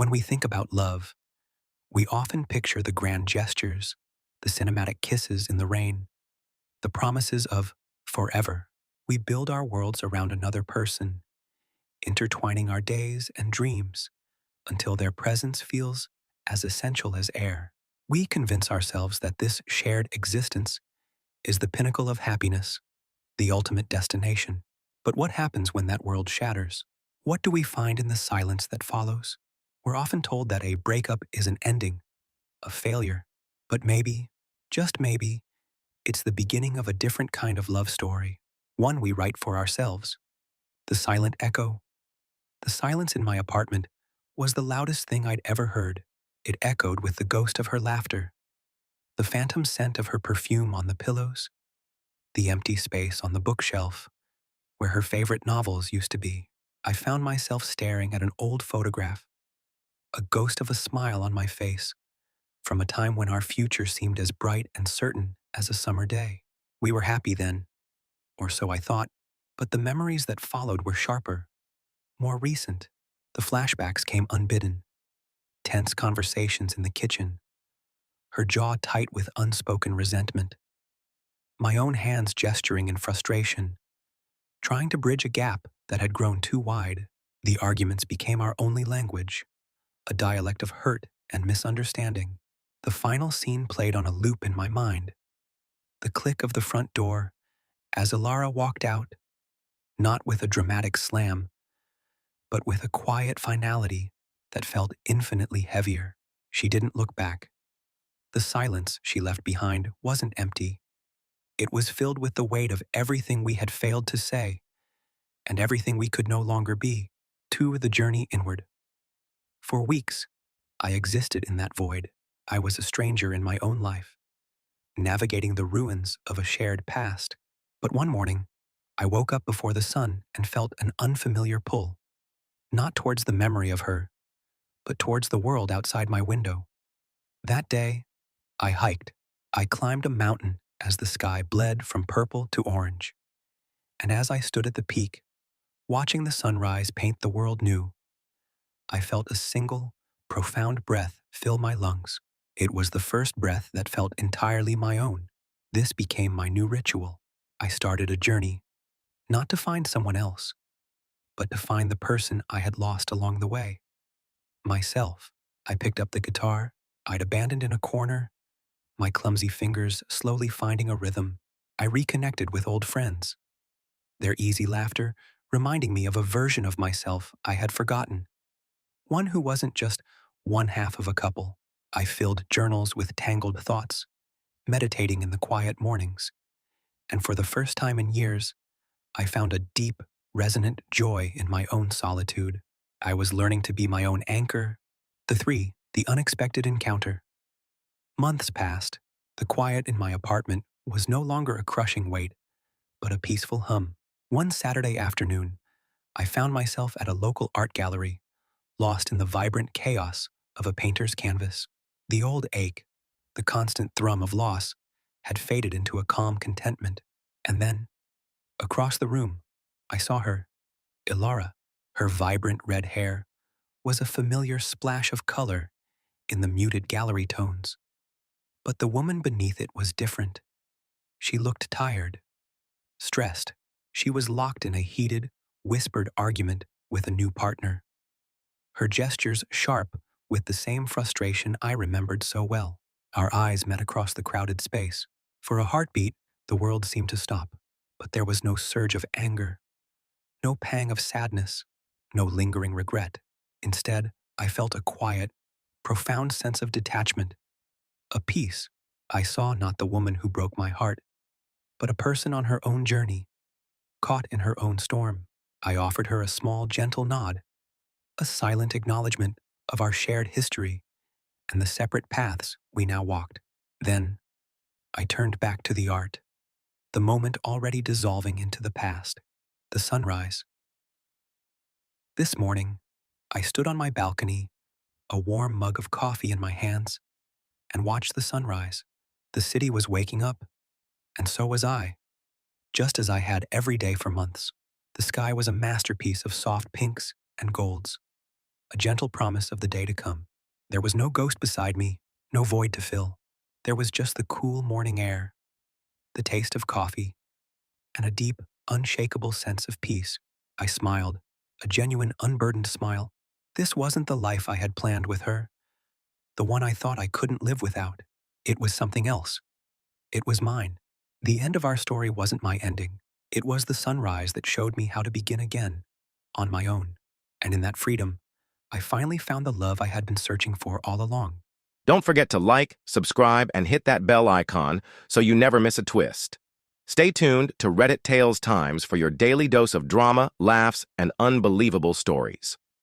When we think about love, we often picture the grand gestures, the cinematic kisses in the rain, the promises of forever. We build our worlds around another person, intertwining our days and dreams until their presence feels as essential as air. We convince ourselves that this shared existence is the pinnacle of happiness, the ultimate destination. But what happens when that world shatters? What do we find in the silence that follows? We're often told that a breakup is an ending, a failure. But maybe, just maybe, it's the beginning of a different kind of love story, one we write for ourselves. The silent echo. The silence in my apartment was the loudest thing I'd ever heard. It echoed with the ghost of her laughter, the phantom scent of her perfume on the pillows, the empty space on the bookshelf where her favorite novels used to be. I found myself staring at an old photograph, a ghost of a smile on my face, from a time when our future seemed as bright and certain as a summer day. We were happy then, or so I thought, but the memories that followed were sharper, more recent. The flashbacks came unbidden. Tense conversations in the kitchen, her jaw tight with unspoken resentment, my own hands gesturing in frustration, trying to bridge a gap that had grown too wide. The arguments became our only language, a dialect of hurt and misunderstanding. The final scene played on a loop in my mind. The click of the front door as Ilara walked out, not with a dramatic slam, but with a quiet finality that felt infinitely heavier. She didn't look back. The silence she left behind wasn't empty. It was filled with the weight of everything we had failed to say and everything we could no longer be, to the journey inward. For weeks, I existed in that void. I was a stranger in my own life, navigating the ruins of a shared past. But one morning, I woke up before the sun and felt an unfamiliar pull, not towards the memory of her, but towards the world outside my window. That day, I hiked. I climbed a mountain as the sky bled from purple to orange. And as I stood at the peak, watching the sunrise paint the world new, I felt a single, profound breath fill my lungs. It was the first breath that felt entirely my own. This became my new ritual. I started a journey, not to find someone else, but to find the person I had lost along the way. Myself. I picked up the guitar I'd abandoned in a corner, my clumsy fingers slowly finding a rhythm. I reconnected with old friends, their easy laughter reminding me of a version of myself I had forgotten, one who wasn't just one half of a couple. I filled journals with tangled thoughts, meditating in the quiet mornings, and for the first time in years, I found a deep, resonant joy in my own solitude. I was learning to be my own anchor. The unexpected encounter. Months passed. The quiet in my apartment was no longer a crushing weight, but a peaceful hum. One Saturday afternoon, I found myself at a local art gallery, lost in the vibrant chaos of a painter's canvas. The old ache, the constant thrum of loss, had faded into a calm contentment. And then, across the room, I saw her, Ilara. Her vibrant red hair was a familiar splash of color in the muted gallery tones. But the woman beneath it was different. She looked tired, stressed. She was locked in a heated, whispered argument with a new partner, her gestures sharp with the same frustration I remembered so well. Our eyes met across the crowded space. For a heartbeat, the world seemed to stop, but there was no surge of anger, no pang of sadness, no lingering regret. Instead, I felt a quiet, profound sense of detachment, a peace. I saw not the woman who broke my heart, but a person on her own journey, caught in her own storm. I offered her a small, gentle nod, a silent acknowledgement of our shared history and the separate paths we now walked. Then, I turned back to the art, the moment already dissolving into the past, the sunrise. This morning, I stood on my balcony, a warm mug of coffee in my hands, and watched the sunrise. The city was waking up, and so was I, just as I had every day for months. The sky was a masterpiece of soft pinks and golds, a gentle promise of the day to come. There was no ghost beside me, no void to fill. There was just the cool morning air, the taste of coffee, and a deep, unshakable sense of peace. I smiled, a genuine, unburdened smile. This wasn't the life I had planned with her, the one I thought I couldn't live without. It was something else. It was mine. The end of our story wasn't my ending. It was the sunrise that showed me how to begin again, on my own. And in that freedom, I finally found the love I had been searching for all along. Don't forget to like, subscribe, and hit that bell icon so you never miss a twist. Stay tuned to Reddit Tales Times for your daily dose of drama, laughs, and unbelievable stories.